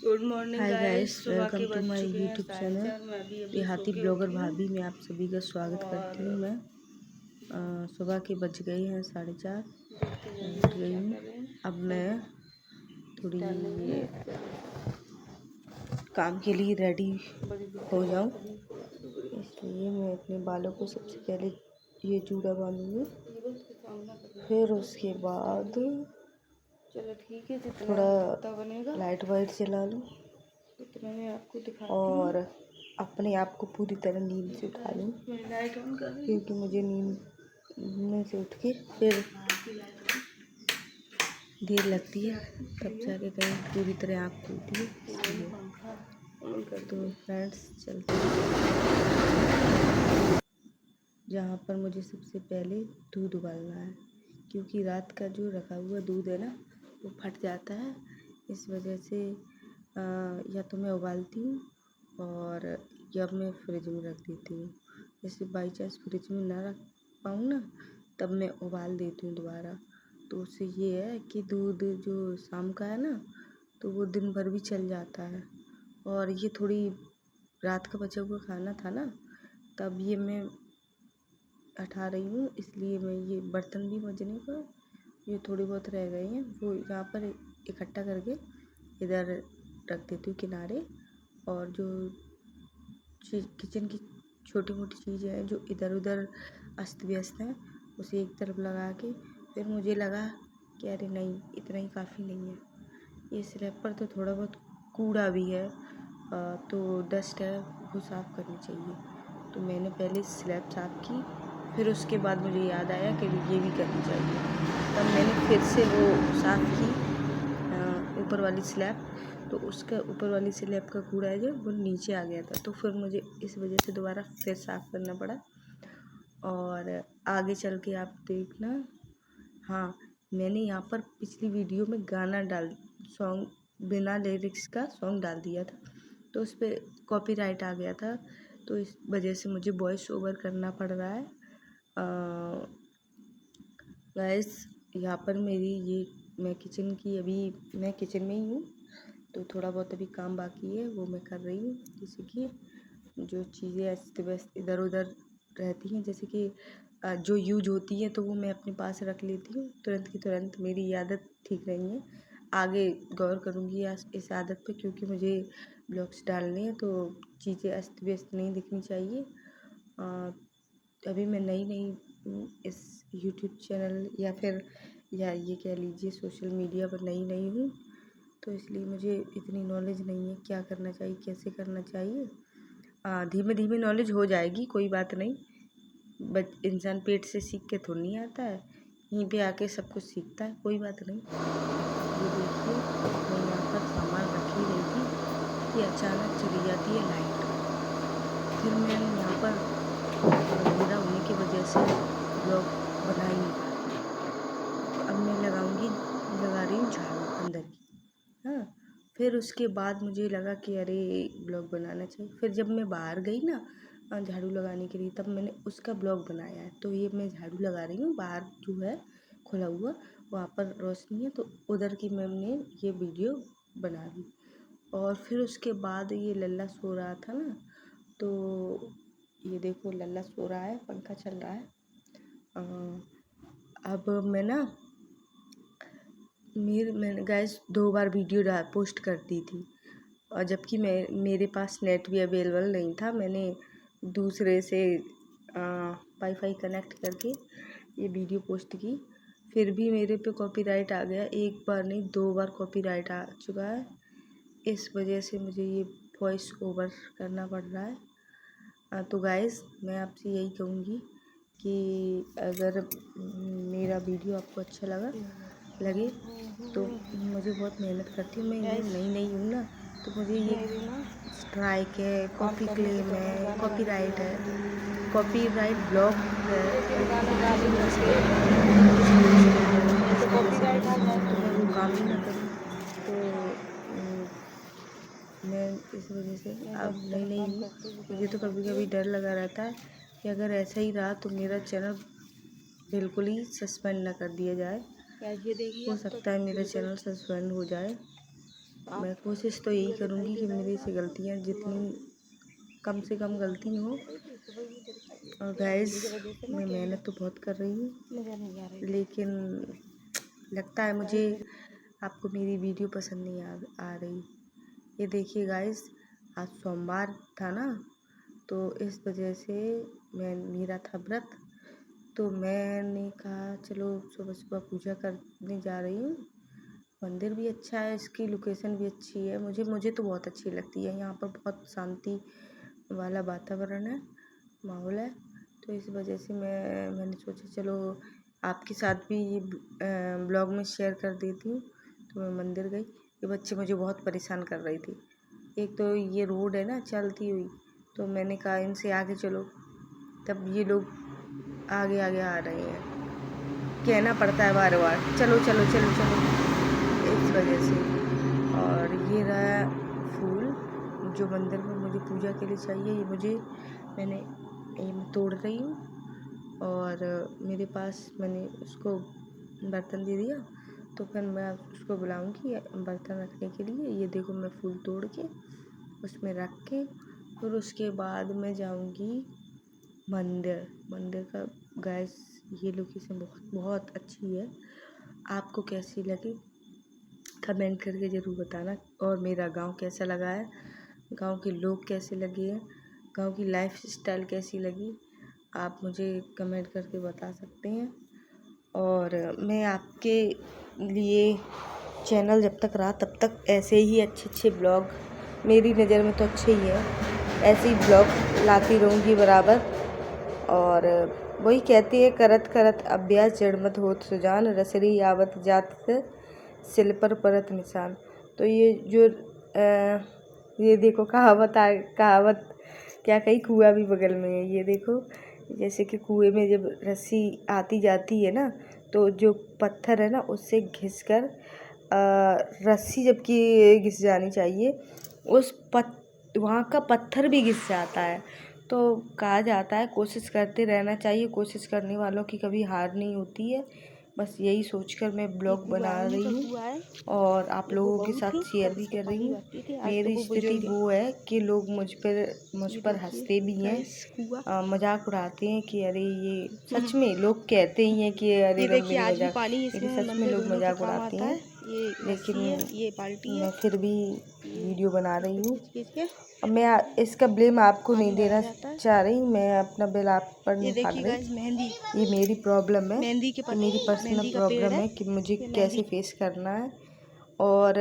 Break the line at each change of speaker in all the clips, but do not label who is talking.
Good morning
hi guys,
सुबह के
welcome to
बज
माय
चुके हैं
यूट्यूब
4:30।
चैनल
मैं अभी
देहाती
सो के
ब्लॉगर
उठी हूँ
भाभी में आप सभी का स्वागत करती हूँ। मैं सुबह के बज गए हैं 4:30, मैं उठ गई हूँ। अब मैं थोड़ी ये काम के लिए रेडी हो जाऊँ, इसलिए मैं अपने बालों को सबसे पहले ये चूड़ा बांधूँगी, फिर उसके बाद
चलो ठीक है,
थोड़ा
बनेगा
लाइट वाइट जला लूँ
तो मैं आपको दिखाती
और अपने आप को पूरी तरह नींद से उठा लूँ,
लाइट ऑन कर रही
क्योंकि मुझे नींद में से उठ के फिर देर लगती है, तब जाके कहीं पूरी तरह आँख खुलती है। इसलिए तो फ्रेंड्स चलते हैं जहाँ पर मुझे सबसे पहले दूध उबालना है, क्योंकि रात का जो रखा हुआ दूध है ना वो फट जाता है। इस वजह से या तो मैं उबालती हूँ और या मैं फ्रिज में रख देती हूँ। जैसे बाई चांस फ्रिज में ना रख पाऊँ ना, तब मैं उबाल देती हूँ दोबारा। तो उससे ये है कि दूध जो शाम का है ना, तो वो दिन भर भी चल जाता है। और ये थोड़ी रात का बचा हुआ खाना था ना, तब ये मैं हटा रही हूँ, इसलिए मैं ये बर्तन भी मजने को ये थोड़ी बहुत रह गई हैं वो यहाँ पर इकट्ठा करके इधर रख देती हूँ किनारे। और जो किचन की छोटी मोटी चीज़ें हैं जो इधर उधर अस्त व्यस्त हैं, उसे एक तरफ लगा के फिर मुझे लगा कि अरे नहीं, इतना ही काफ़ी नहीं है। ये स्लैब पर तो थोड़ा बहुत कूड़ा भी है, तो डस्ट है, वो साफ़ करनी चाहिए। तो मैंने पहले स्लैब साफ़ की, फिर उसके बाद मुझे याद आया कि ये भी करनी चाहिए। तब मैंने फिर से वो साफ़ की ऊपर वाली स्लैब, तो उसका ऊपर वाली स्लैब का कूड़ा है जो वो नीचे आ गया था, तो फिर मुझे इस वजह से दोबारा फिर साफ़ करना पड़ा। और आगे चल के आप देखना। हाँ, मैंने यहाँ पर पिछली वीडियो में गाना सॉन्ग बिना लिरिक्स का सॉन्ग डाल दिया था, तो उस पर कॉपीराइट आ गया था, तो इस वजह से मुझे वॉइस ओवर करना पड़ रहा है। गाइस, यहाँ पर मेरी ये मैं किचन में ही हूँ, तो थोड़ा बहुत अभी काम बाकी है, वो मैं कर रही हूँ। जैसे कि जो चीज़ें अस्त व्यस्त इधर उधर रहती हैं, जैसे कि जो यूज होती है तो वो मैं अपने पास रख लेती हूँ तुरंत की तुरंत। मेरी ये आदत ठीक नहीं है, आगे गौर करूँगी इस आदत पे, क्योंकि मुझे ब्लॉग्स डालने हैं तो चीज़ें अस्त व्यस्त नहीं दिखनी चाहिए। अभी मैं नई इस यूट्यूब चैनल या ये कह लीजिए सोशल मीडिया पर नई हूँ, तो इसलिए मुझे इतनी नॉलेज नहीं है क्या करना चाहिए, कैसे करना चाहिए। धीमे धीमे नॉलेज हो जाएगी, कोई बात नहीं। बट इंसान पेट से सीख के थोड़ी नहीं आता है, यहीं पे आके सब कुछ सीखता है, कोई बात नहीं। ये देखिए, मैं यहाँ पर सामान रख ही रही थी कि अचानक चली जाती है लाइट। फिर मैं यहाँ पर अंधेरा होने की वजह से ब्लॉग बना ही नहीं पाई। अब मैं लगा रही हूँ झाड़ू अंदर की। हाँ, फिर उसके बाद मुझे लगा कि अरे ब्लॉग बनाना चाहिए। फिर जब मैं बाहर गई ना झाड़ू लगाने के लिए, तब मैंने उसका ब्लॉग बनाया है। तो ये मैं झाड़ू लगा रही हूँ, बाहर जो है खुला हुआ वहाँ पर रोशनी है, तो उधर की मैंने ये वीडियो बना दी। और फिर उसके बाद ये लल्ला सो रहा था ना, तो ये देखो लल्ला सो रहा है, पंखा चल रहा है। अब मैं ना मैंने गाइस 2 बार वीडियो पोस्ट कर दी थी, और जबकि मेरे पास नेट भी अवेलेबल नहीं था। मैंने दूसरे से वाईफाई कनेक्ट करके ये वीडियो पोस्ट की, फिर भी मेरे पे कॉपीराइट आ गया। एक बार नहीं, 2 बार कॉपीराइट आ चुका है। इस वजह से मुझे ये वॉइस ओवर करना पड़ रहा है। तो गाइस, मैं आपसे यही कहूँगी कि अगर मेरा वीडियो आपको अच्छा लगे तो मुझे बहुत मेहनत करती हूँ, मैं नई हूँ ना, तो मुझे ये स्ट्राइक है, कॉपी क्लेम है, कॉपीराइट है, कॉपीराइट ब्लॉक है, तो मैं वो काम ही ना करूँ। तो मैं इस वजह से अब नई हूँ, मुझे तो कभी कभी डर लगा रहता है कि अगर ऐसा ही रहा तो मेरा चैनल बिल्कुल ही सस्पेंड ना कर दिया जाए। हो सकता है मेरा चैनल सस्पेंड हो जाए। मैं कोशिश तो यही करूँगी कि मेरी से गलतियाँ जितनी कम से कम गलती हो। और गाइस मैं मेहनत तो बहुत कर रही हूँ, लेकिन लगता है मुझे आपको मेरी वीडियो पसंद नहीं आ रही। ये देखिए गाइस, आज सोमवार था ना, तो इस वजह से मेरा था व्रत। तो मैंने कहा चलो सुबह सुबह पूजा करने जा रही हूँ। मंदिर भी अच्छा है, इसकी लोकेशन भी अच्छी है, मुझे तो बहुत अच्छी लगती है। यहाँ पर बहुत शांति वाला वातावरण है, माहौल है। तो इस वजह से मैंने सोचा चलो आपके साथ भी ये ब्लॉग में शेयर कर देती हूँ। तो मैं मंदिर गई। ये बच्चे मुझे बहुत परेशान कर रही थी। एक तो ये रोड है ना चलती हुई, तो मैंने कहा इनसे आगे चलो, तब ये लोग आगे आगे आ रहे हैं। कहना पड़ता है बार बार चलो चलो चलो चलो, इस वजह से। और ये रहा फूल जो मंदिर में मुझे पूजा के लिए चाहिए। ये मैं तोड़ रही हूँ। और मेरे पास मैंने उसको बर्तन दे दिया, तो फिर मैं उसको बुलाऊंगी बर्तन रखने के लिए। ये देखो मैं फूल तोड़ के उसमें रख के फिर उसके बाद मैं जाऊंगी मंदिर का। गाइस ये लोकेशन बहुत बहुत अच्छी है, आपको कैसी लगी कमेंट करके ज़रूर बताना। और मेरा गांव कैसा लगा है, गांव के लोग कैसे लगे हैं, गांव की लाइफ स्टाइल कैसी लगी, आप मुझे कमेंट करके बता सकते हैं। और मैं आपके लिए चैनल जब तक रहा तब तक ऐसे ही अच्छे अच्छे ब्लॉग, मेरी नज़र में तो अच्छे ही है, ऐसे ही ब्लॉग लाती रहूँगी बराबर। और वही कहती है करत करत अभ्यास जड़मत होत सुजान, रसरी आवत जात सिल पर परत निशान। तो ये जो ये देखो कहावत क्या कही, कुआं भी बगल में है। ये देखो जैसे कि कुएं में जब रस्सी आती जाती है ना, तो जो पत्थर है ना उससे घिसकर रस्सी जबकि घिस जानी चाहिए, वहाँ का पत्थर भी घिस जाता है। तो कहा जाता है कोशिश करते रहना चाहिए, कोशिश करने वालों की कभी हार नहीं होती है। बस यही सोचकर मैं ब्लॉग बना रही हूँ और आप लोगों के साथ शेयर भी कर रही हूँ। मेरी स्थिति वो है कि लोग मुझ पर हंसते भी हैं, मजाक उड़ाते हैं कि अरे ये सच में लोग कहते ही हैं कि अरे मेरी मजाक, मेरी सच में लोग मजाक उड़ाते हैं। लेकिन मैं फिर भी वीडियो बना रही हूँ। अब मैं इसका ब्लेम आपको नहीं देना चाह रही, मैं अपना बिल आप पर नहीं फाड़ रही। ये मेरी प्रॉब्लम है, ये मेरी पर्सनल प्रॉब्लम है कि मुझे कैसे फेस करना है। और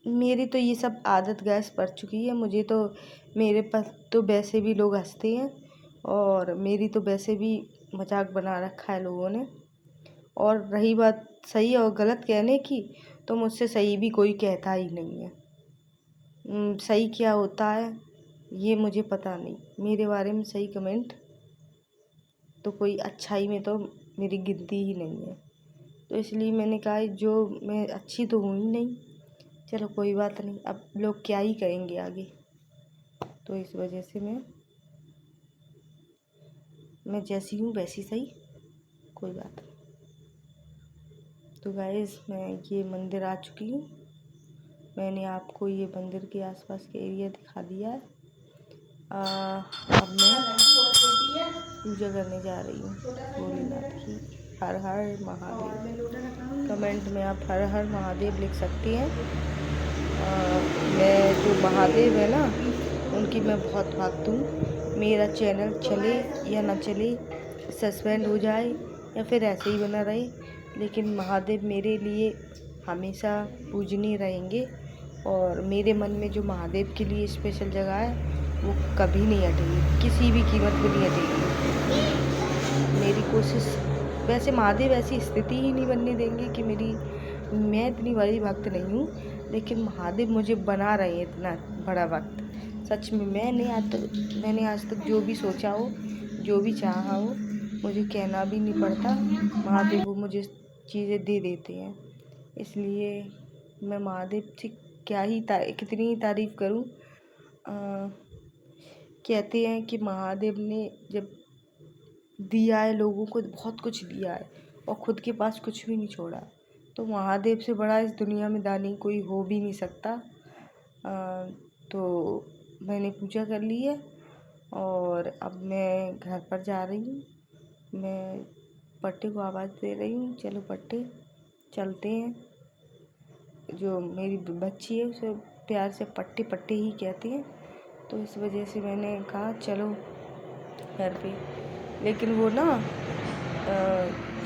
मेरी तो ये सब आदत गैस पड़ चुकी है। मुझे तो मेरे पास तो वैसे भी लोग हंसते हैं और मेरी तो वैसे भी मजाक बना रखा है लोगों ने। और रही बात सही और गलत कहने की, तो मुझसे सही भी कोई कहता ही नहीं है। सही क्या होता है ये मुझे पता नहीं, मेरे बारे में सही कमेंट तो कोई अच्छाई में तो मेरी गिनती ही नहीं है। तो इसलिए मैंने कहा जो मैं अच्छी तो हूँ ही नहीं, चलो कोई बात नहीं, अब लोग क्या ही करेंगे आगे। तो इस वजह से मैं जैसी हूँ वैसी सही, कोई बात नहीं। तो गाइस मैं ये मंदिर आ चुकी हूँ, मैंने आपको ये मंदिर के आसपास के एरिया दिखा दिया है। अब मैं पूजा करने जा रही हूँ भोलेनाथ की। हर हर महादेव, कमेंट में आप हर हर महादेव लिख सकती हैं। मैं जो महादेव है ना उनकी मैं बहुत भक्त हूँ। मेरा चैनल चले या ना चले, सस्पेंड हो जाए या फिर ऐसे ही बना रहे, लेकिन महादेव मेरे लिए हमेशा पूजनीय रहेंगे। और मेरे मन में जो महादेव के लिए स्पेशल जगह है वो कभी नहीं हटेगी, किसी भी कीमत पे नहीं हटेगी। मेरी कोशिश, वैसे महादेव ऐसी स्थिति ही नहीं बनने देंगे कि मैं इतनी बड़ी भक्त नहीं हूँ, लेकिन महादेव मुझे बना रहे हैं इतना बड़ा भक्त। सच में मैंने आज तक जो भी सोचा हो, जो भी चाहा हो, मुझे कहना भी नहीं पड़ता, महादेव वो मुझे चीज़ें दे देते हैं। इसलिए मैं महादेव से कितनी ही तारीफ़ करूँ। कहते हैं कि महादेव ने जब दिया है लोगों को, बहुत कुछ दिया है और खुद के पास कुछ भी नहीं छोड़ा। तो महादेव से बड़ा इस दुनिया में दानी कोई हो भी नहीं सकता। तो मैंने पूजा कर ली है और अब मैं घर पर जा रही हूँ। मैं पट्टे को आवाज़ दे रही हूँ, चलो पट्टे चलते हैं। जो मेरी बच्ची है उसे प्यार से पट्टे पट्टे ही कहती है, तो इस वजह से मैंने कहा चलो घर पे। लेकिन वो ना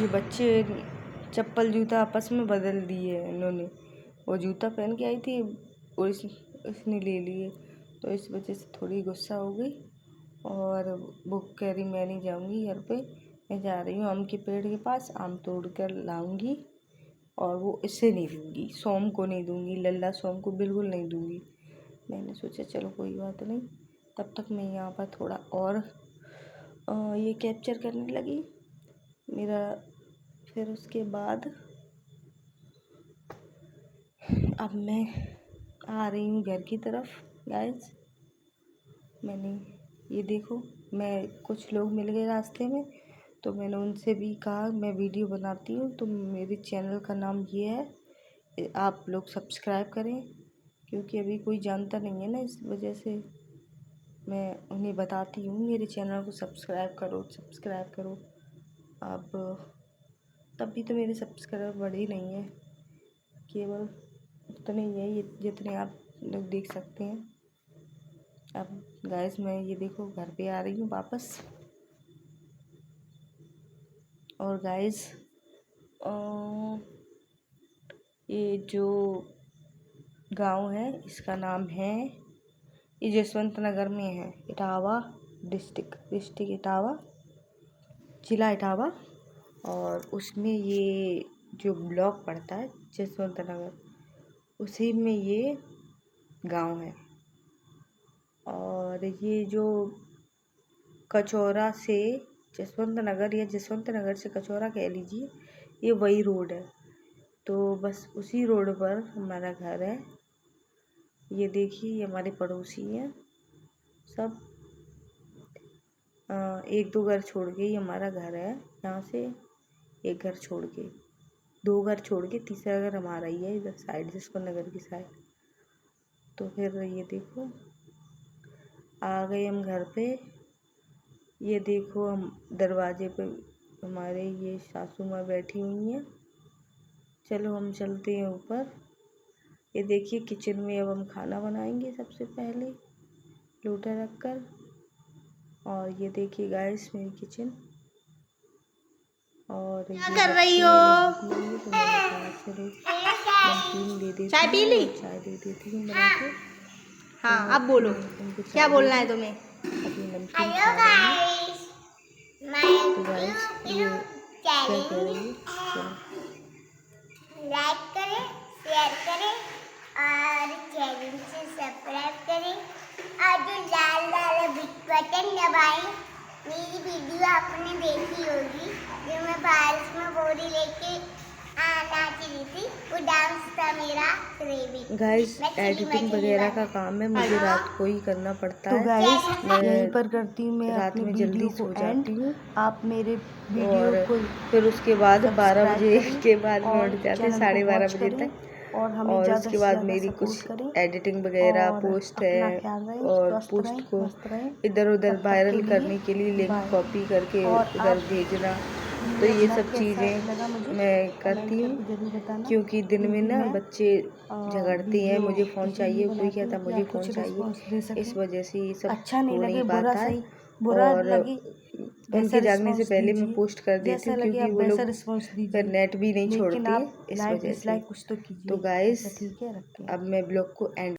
ये बच्चे चप्पल जूता आपस में बदल दिए इन्होंने। वो जूता पहन के आई थी और इसने ले लिए, तो इस वजह से थोड़ी गुस्सा हो गई और वो कह रही मैं नहीं जाऊंगी घर पे, मैं जा रही हूँ आम के पेड़ के पास, आम तोड़ कर लाऊंगी और वो इसे नहीं दूंगी, सोम को नहीं दूंगी, लल्ला सोम को बिल्कुल नहीं दूंगी। मैंने सोचा चलो कोई बात नहीं, तब तक मैं यहाँ पर थोड़ा और ये कैप्चर करने लगी मेरा। फिर उसके बाद अब मैं आ रही हूँ घर की तरफ। गाइस मैंने ये देखो, मैं कुछ लोग मिल गए रास्ते में, तो मैंने उनसे भी कहा मैं वीडियो बनाती हूँ, तो मेरे चैनल का नाम ये है, आप लोग सब्सक्राइब करें, क्योंकि अभी कोई जानता नहीं है ना, इस वजह से मैं उन्हें बताती हूँ मेरे चैनल को सब्सक्राइब करो सब्सक्राइब करो। अब तब भी तो मेरे सब्सक्राइबर बढ़े ही नहीं है, केवल उतने ही है ये जितने आप लोग देख सकते हैं। अब गाइस मैं ये देखो घर पे आ रही हूँ वापस। और गाइस ये जो गांव है इसका नाम है, ये जसवंत नगर में है, इटावा डिस्ट्रिक्ट इटावा, जिला इटावा, और उसमें ये जो ब्लॉक पड़ता है जसवंत नगर, उसी में ये गांव है। और ये जो कचौरा से जसवंत नगर या जसवंत नगर से कचौरा कह लीजिए, ये वही रोड है। तो बस उसी रोड पर हमारा घर है। ये देखिए ये हमारे पड़ोसी हैं सब, एक दो घर छोड़ के ही हमारा घर है। यहाँ से एक घर छोड़ के, दो घर छोड़ के तीसरा घर हमारा ही है इधर साइड, जसवंत नगर की साइड। तो फिर ये देखो आ गए हम घर पे। ये देखो हम दरवाजे पे हमारे ये सासू माँ बैठी हुई हैं। चलो हम चलते हैं ऊपर। ये देखिए किचन में अब हम खाना बनाएंगे सबसे पहले लोटा रख कर। और ये देखिए गाइस मेरी किचन। और ये
कर रही हो?
तो मैंने कहा चलो नमकीन दे देती
चाय पी ली?
हूँ, चाय दे देती हूँ बना के।
हाँ
तो
अब बोलो
उनको चाय
क्या बोलना है
दे दी।
तुम्हें?
अभी नमकीन खा रही हूँ। तो गाइस ये क्या कह रही है, चलो
लाइक करें, शेयर करें और चैनल से सब्सक्राइब करें और जो लाल लाल बटन दबाएं। मेरी वीडियो आपने देखी होगी जो मैं बारिश में बोरी लेके नाच रही थी, वो डांस था मेरा क्रेविंग।
गाइस एडिटिंग वगैरह का काम है, मुझे रात को ही करना पड़ता है।
तो गाइस
मैं
यहीं पर करती हूँ मैं
रात
अपनी
में
वीडियो
जल्दी
को
सो
एंड।
जाती हूँ।
आप मेरे वीडियो
और
को
फिर उसके बाद 12 बजे
सब्सक्राइब
के बाद में
और
उठ जाते
चैनल को
12:30
वॉच
बजे
करें
तक।
और हमें
और
ज़्यादा
उसके
से
बाद
ज़्यादा
मेरी
सपोर्ट
कुछ
करें
एडिटिंग वगैरह
और
पोस्ट
अपना
है,
ख्याल रहें,
और
स्वस्थ
पोस्ट
रहें,
को
मस्त रहें।
इधर उधर
तब तक
वायरल
के
करने
लिए
के लिए लिंक
बाय।
कॉपी करके
और
उधर
आप
भेजना। तो
मेरा
ये
ब्लॉग
सब
कैसा
चीज़ें
लगा मुझे
मैं
कमेंट
करती हूँ,
करके जरूर बताना,
क्योंकि दिन में
क्योंकि
ना
मैं
बच्चे झगड़ते हैं,
वीडियो
मुझे फ़ोन
इसलिए
चाहिए, कोई
बनाती
कहता
हूँ कि
मुझे
आप
फ़ोन
कुछ
चाहिए,
रिस्पॉन्स दे सकें।
इस वजह से ये सब
अच्छा नहीं
हो
लगे
नहीं
बुरा
पाता है।
सही, बुरा
और
लगे वैसा
उनके जागने से
रिस्पॉन्स
पहले मैं
दीजिए,
पोस्ट कर देती
जैसा
हूँ,
लगे
क्योंकि
आप
वो
वैसा
लोग
रिस्पॉन्स
फिर
दीजिए,
नेट भी नहीं
लेकिन
छोड़ती
आप
इस
लाइक
वजह से।
डिसलाइक कुछ तो
तो
कीजिए।
गाइस
अच्छा ठीक है, रखते हैं।
अब मैं ब्लॉग को एंड